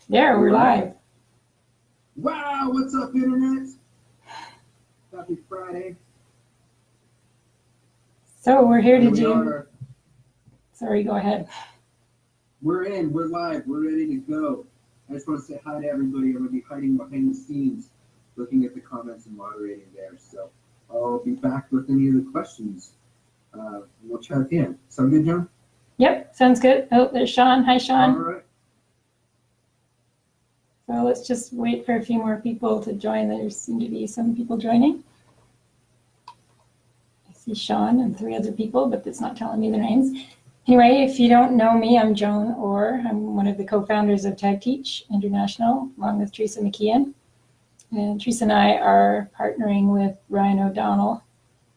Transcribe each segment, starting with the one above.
There, we're live. Wow, what's up, Internet? Happy Friday. So we're here to We do. are, Sorry, go ahead. we're live, we're ready to go. I just want to say hi to everybody. I'm going to be hiding behind the scenes, looking at the comments and moderating there. So I'll be back with any of the questions. We'll chat at the end. Sound good, John? Yep, sounds good. Oh, there's Sean. Hi, All Sean. right. So let's just wait for a few more people to join. There seem to be some people joining. I see Sean and 3 other people, but it's not telling me their names. Anyway, if you don't know me, I'm Joan Orr. I'm one of the co-founders of CHATTcon International, along with Teresa McKeon. And Teresa and I are partnering with Ryan O'Donnell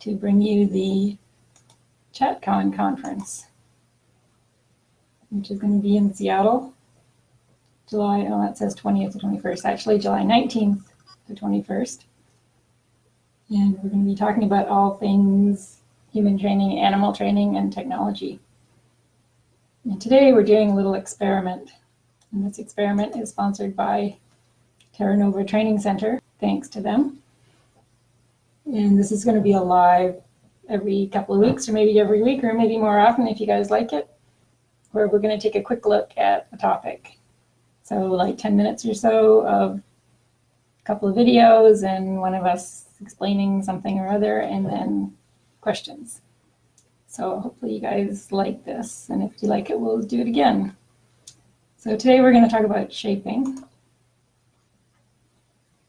to bring you the CHATTcon conference, which is going to be in Seattle, July, oh, that says 20th to 21st, actually July 19th to 21st. And we're going to be talking about all things human training, animal training, and technology. And today we're doing a little experiment. And this experiment is sponsored by Terra Nova Training Center, thanks to them. And this is going to be a live every couple of weeks, or maybe every week, or maybe more often if you guys like it, where we're going to take a quick look at a topic. So like 10 minutes or so of a couple of videos and one of us explaining something or other, and then questions. So hopefully you guys like this, and if you like it, we'll do it again. So today we're going to talk about shaping.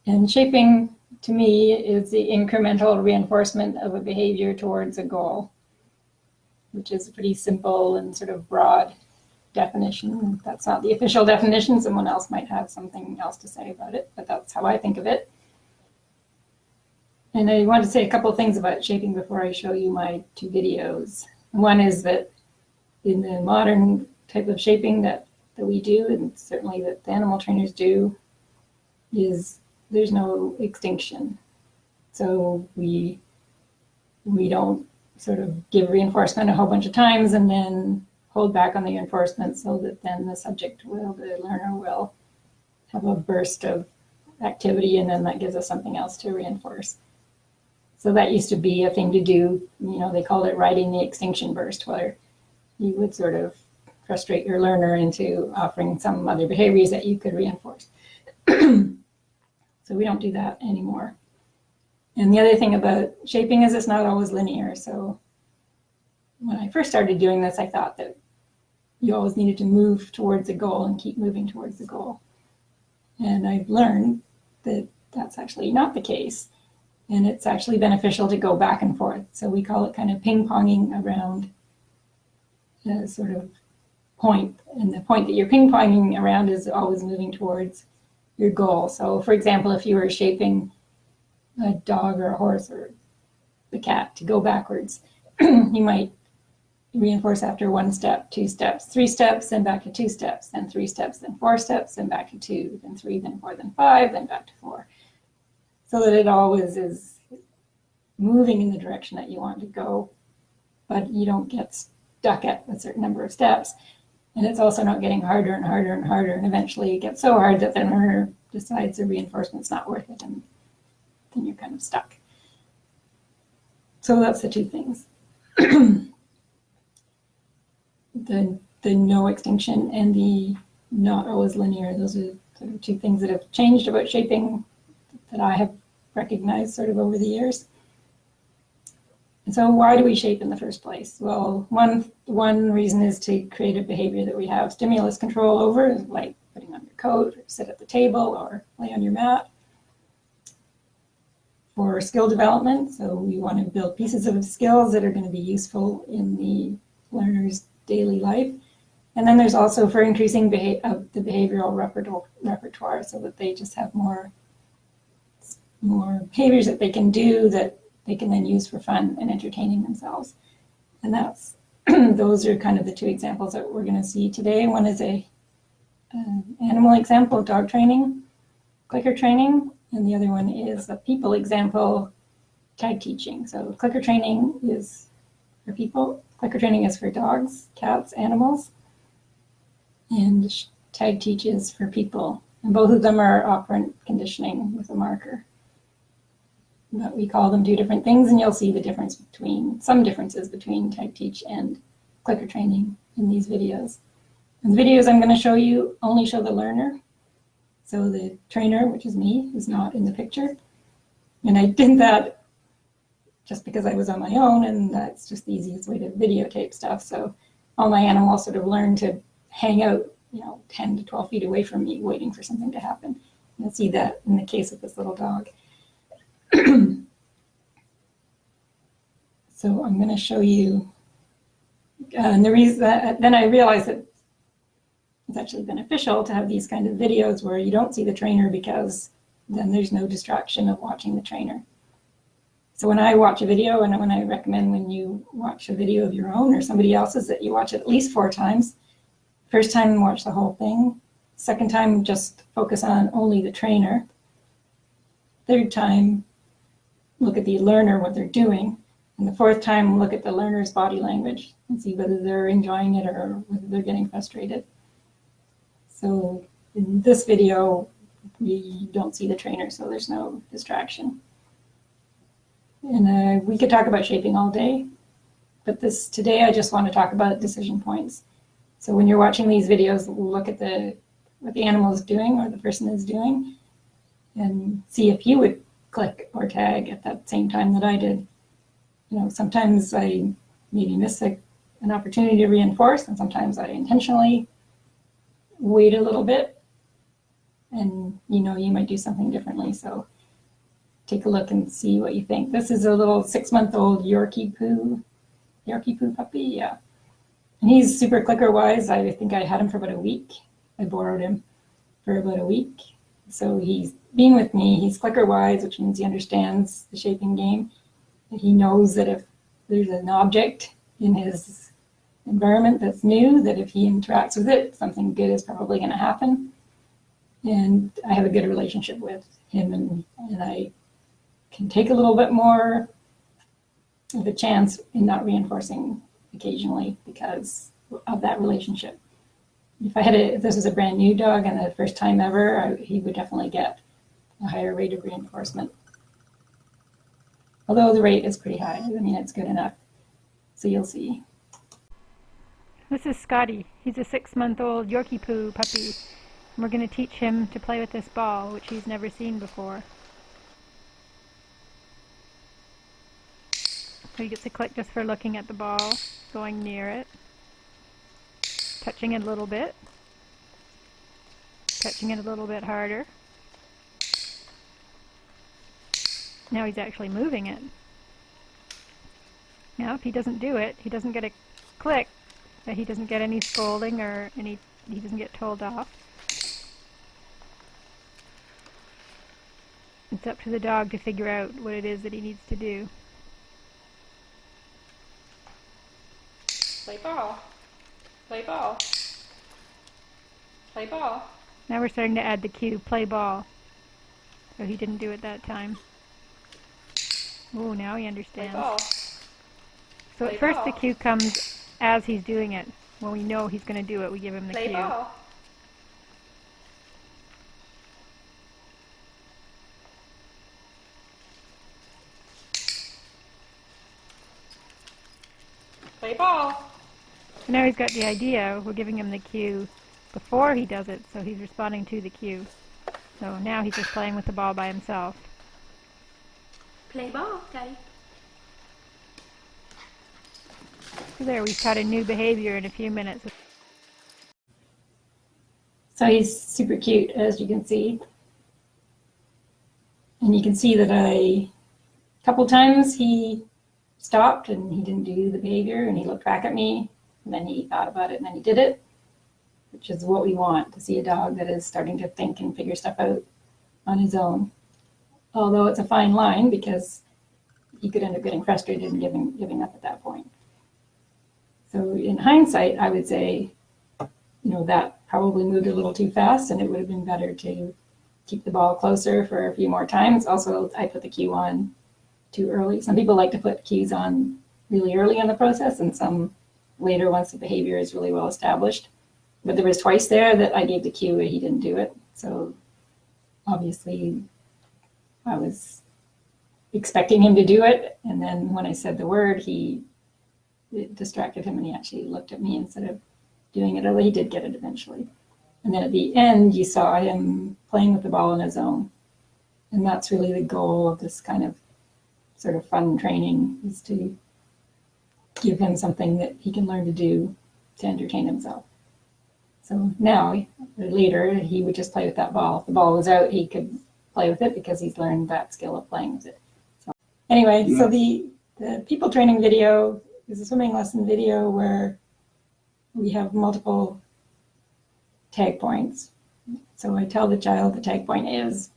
And shaping, to me, is the incremental reinforcement of a behavior towards a goal, which is a pretty simple and sort of broad definition. That's not the official definition. Someone else might have something else to say about it, but that's how I think of it. And I want to say a couple of things about shaping before I show you my 2 videos. One is that in the modern type of shaping that we do, and certainly that the animal trainers do, is there's no extinction. So we don't sort of give reinforcement a whole bunch of times and then hold back on the reinforcement so that then the learner will have a burst of activity, and then that gives us something else to reinforce. So that used to be a thing to do, they called it riding the extinction burst, where you would sort of frustrate your learner into offering some other behaviors that you could reinforce. So we don't do that anymore. And the other thing about shaping is it's not always linear. So when I first started doing this, I thought that you always needed to move towards a goal and keep moving towards the goal. And I've learned that that's actually not the case. And it's actually beneficial to go back and forth. So we call it kind of ping-ponging around a sort of point. And the point that you're ping-ponging around is always moving towards your goal. So for example, if you were shaping a dog or a horse or the cat to go backwards, you might reinforce after 1 step, 2 steps, 3 steps, then back to 2 steps, then 3 steps, then 4 steps, then back to 2, then 3, then 4, then 5, then back to 4. So that it always is moving in the direction that you want to go, but you don't get stuck at a certain number of steps. And it's also not getting harder and harder and harder, and eventually it gets so hard that the learner decides the reinforcement's not worth it, and then you're kind of stuck. So that's the 2 things. The no extinction and the not always linear, those are sort of 2 things that have changed about shaping that I have recognized sort of over the years. And so why do we shape in the first place? Well, one reason is to create a behavior that we have stimulus control over, like putting on your coat, or sit at the table, or lay on your mat. For skill development, so we want to build pieces of skills that are going to be useful in the learner's daily life. And then there's also for increasing the behavioral repertoire, so that they just have more behaviors that they can do that they can then use for fun and entertaining themselves. And that's those are kind of the 2 examples that we're going to see today. One is an animal example of dog training, clicker training, and the other one is a people example, tag teaching. So clicker training is for people, clicker training is for dogs, cats, animals, and tag teach is for people. And both of them are operant conditioning with a marker. But we call them two different things, and you'll see the difference between, some differences between tag teach and clicker training in these videos. And the videos I'm going to show you only show the learner. So the trainer, which is me, is not in the picture. And I did that just because I was on my own, and that's just the easiest way to videotape stuff. So all my animals sort of learn to hang out, 10 to 12 feet away from me, waiting for something to happen. You'll see that in the case of this little dog. So I'm going to show you, and the reason that, then I realized that it's actually beneficial to have these kind of videos where you don't see the trainer, because then there's no distraction of watching the trainer. So when I watch a video, and when I recommend when you watch a video of your own or somebody else's, that you watch it at least 4 times. First time, watch the whole thing. Second time, just focus on only the trainer. Third time, look at the learner, what they're doing. And the fourth time, look at the learner's body language and see whether they're enjoying it or whether they're getting frustrated. So in this video, we don't see the trainer, so there's no distraction. And we could talk about shaping all day, but today I just want to talk about decision points. So when you're watching these videos, look at what the animal is doing or the person is doing, and see if you would click or tag at that same time that I did. Sometimes I maybe miss an opportunity to reinforce, and sometimes I intentionally wait a little bit, and you might do something differently. So take a look and see what you think. This is a little 6-month-old Yorkie poo puppy, yeah. And he's super clicker wise. I think I had him for about a week. I borrowed him for about a week. So he's being with me. He's clicker wise, which means he understands the shaping game. And he knows that if there's an object in his environment that's new, that if he interacts with it, something good is probably going to happen. And I have a good relationship with him, and I can take a little bit more of a chance in not reinforcing occasionally because of that relationship. If this was a brand new dog and the first time ever, he would definitely get a higher rate of reinforcement. Although the rate is pretty high. It's good enough. So you'll see. This is Scotty. He's a 6-month-old Yorkie poo puppy. And we're going to teach him to play with this ball, which he's never seen before. So he gets a click just for looking at the ball, going near it, touching it a little bit, touching it a little bit harder. Now he's actually moving it. Now if he doesn't do it, he doesn't get a click, but he doesn't get any scolding or he doesn't get told off. It's up to the dog to figure out what it is that he needs to do. Play ball. Play ball. Play ball. Now we're starting to add the cue, play ball. So he didn't do it that time. Oh, now he understands. Play ball. So Play at first ball. the cue comes as he's doing it. When we know he's going to do it, we give him the Play cue. ball. Play ball. So now he's got the idea. We're giving him the cue before he does it, so he's responding to the cue. So now he's just playing with the ball by himself. Play ball, Daddy. So there, we've taught a new behavior in a few minutes. So he's super cute, as you can see. And you can see that a couple times he stopped and he didn't do the behavior, and he looked back at me, and then he thought about it, and then he did it, which is what we want, to see a dog that is starting to think and figure stuff out on his own. Although it's a fine line, because he could end up getting frustrated and giving up at that point. So in hindsight, I would say, that probably moved a little too fast, and it would have been better to keep the ball closer for a few more times. Also, I put the cue on too early. Some people like to put cues on really early in the process, and some later once the behavior is really well established. But there was twice there that I gave the cue and he didn't do it. So obviously I was expecting him to do it. And then when I said the word, it distracted him and he actually looked at me instead of doing it. Although he did get it eventually. And then at the end, you saw him playing with the ball on his own. And that's really the goal of this kind of sort of fun training, is to give him something that he can learn to do to entertain himself. So now, later, he would just play with that ball. If the ball was out, he could play with it because he's learned that skill of playing with it. So anyway, so the people training video is a swimming lesson video where we have multiple tag points. So I tell the child the tag point is,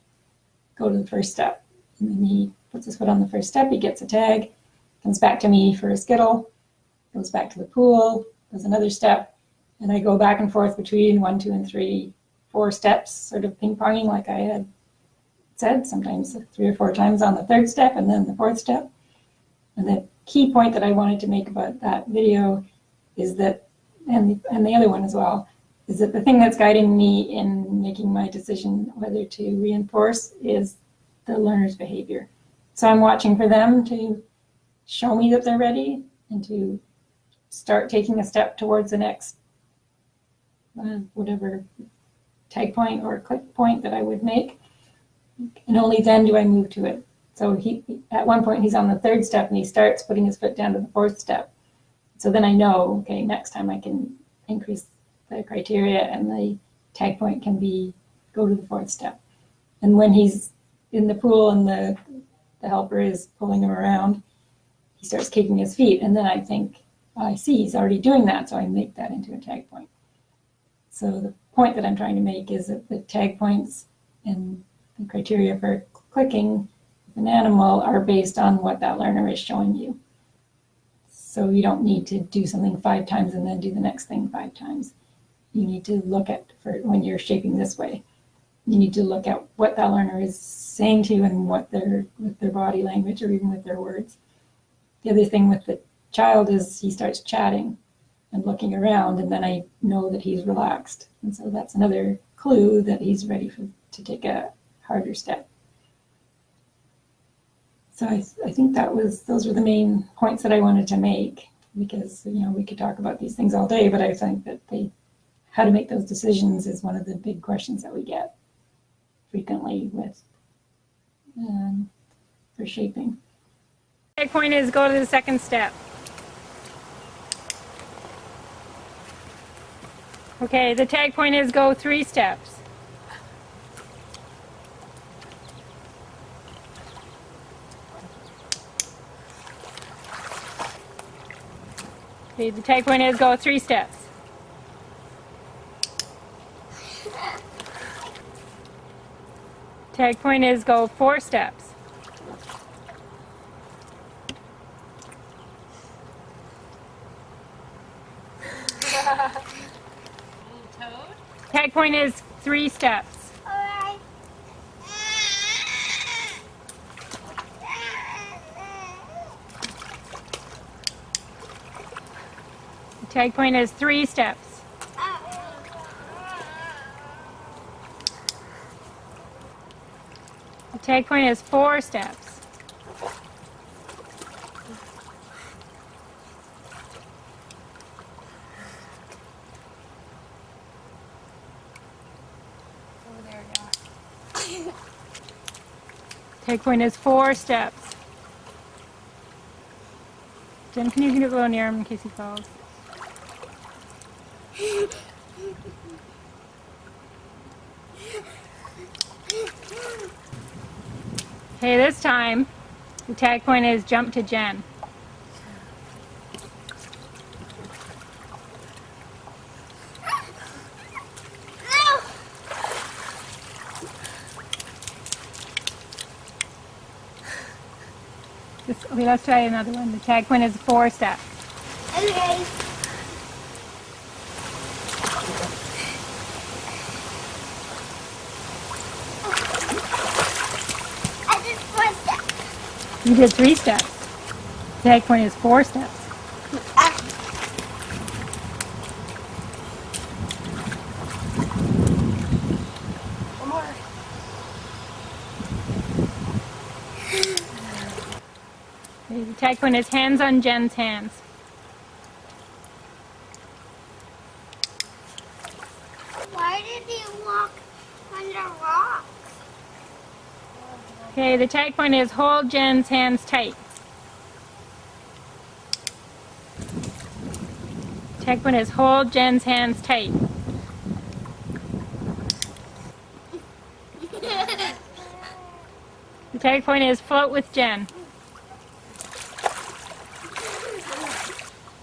go to the first step. And then he puts his foot on the first step, he gets a tag, comes back to me for a skittle, goes back to the pool, does another step, and I go back and forth between 1, 2, and 3, 4 steps, sort of ping-ponging like I had said, sometimes 3 or 4 times on the third step and then the fourth step. And the key point that I wanted to make about that video is that, and the other one as well, is that the thing that's guiding me in making my decision whether to reinforce is the learner's behavior. So I'm watching for them to show me that they're ready and to start taking a step towards the next whatever tag point or click point that I would make. And only then do I move to it. So at one point he's on the third step and he starts putting his foot down to the fourth step. So then I know, okay, next time I can increase the criteria and the tag point can be go to the fourth step. And when he's in the pool and the helper is pulling him around, he starts kicking his feet. And then I think, oh, I see he's already doing that, so I make that into a tag point. So the point that I'm trying to make is that the tag points and the criteria for clicking with an animal are based on what that learner is showing you. So you don't need to do something 5 times and then do the next thing 5 times. You need to look at, for when you're shaping this way, you need to look at what that learner is saying to you and what with their body language or even with their words. The other thing with the child is he starts chatting and looking around, and then I know that he's relaxed. And so that's another clue that he's ready to take a harder step. So I think those were the main points that I wanted to make, because we could talk about these things all day, but I think that how to make those decisions is one of the big questions that we get frequently with for shaping. Tag point is go to the second step. Okay, the tag point is go 3 steps. Okay, the tag point is go 3 steps. Tag point is go 4 steps. Tag point is 3 steps. The tag point is 3 steps. The tag point is 4 steps. Tag point is 4 steps. Jen, can you go near him in case he falls? Okay, this time the tag point is jump to Jen. Okay, let's try another one. The tag point is 4 steps. Okay. I did 4 steps. You did 3 steps. The tag point is 4 steps. Tag point is hands on Jen's hands. Why did he walk under rocks? Okay, the tag point is hold Jen's hands tight. Tag point is hold Jen's hands tight. The tag point is float with Jen.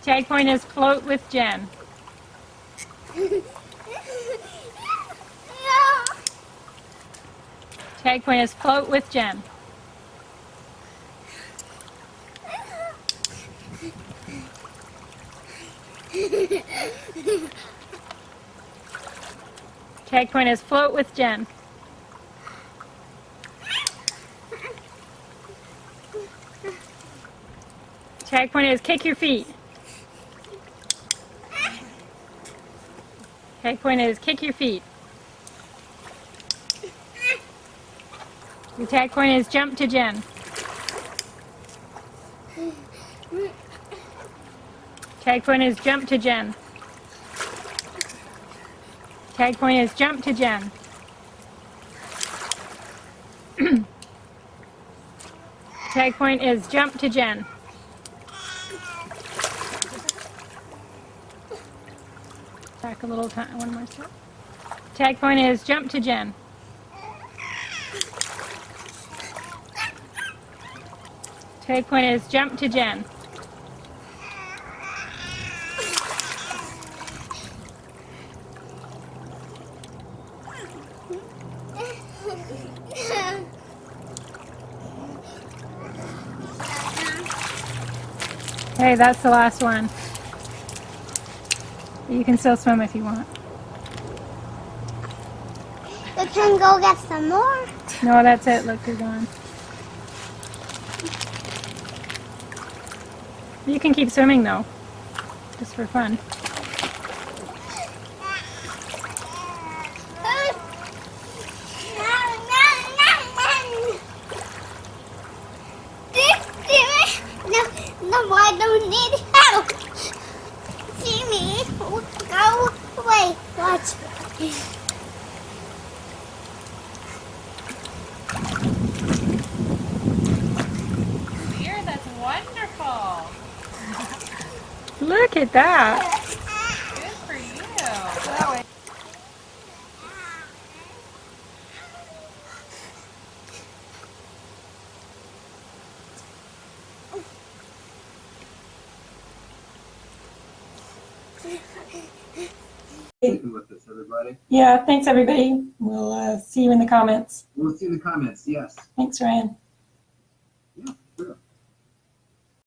Tag point is float with Jen. Tag point is float with Jen. Tag point is float with Jen. Tag point is kick your feet. Tag point is kick your feet. The tag point is jump to Jen. Tag point is jump to Jen. Tag point is jump to Jen. Tag point is jump to Jen. Back a little time, one more step. Tag point is jump to Jen. Tag point is jump to Jen. Hey, that's the last one. You can still swim if you want. We can go get some more. No, that's it. Look, you're gone. You can keep swimming though, just for fun. No, I don't need help. See me? Go away. Watch. Dear, that's wonderful. Look at that. Good for you. Sticking with us, everybody. Yeah, thanks everybody. We'll see you in the comments. We'll see in the comments. Yes. Thanks, Ryan.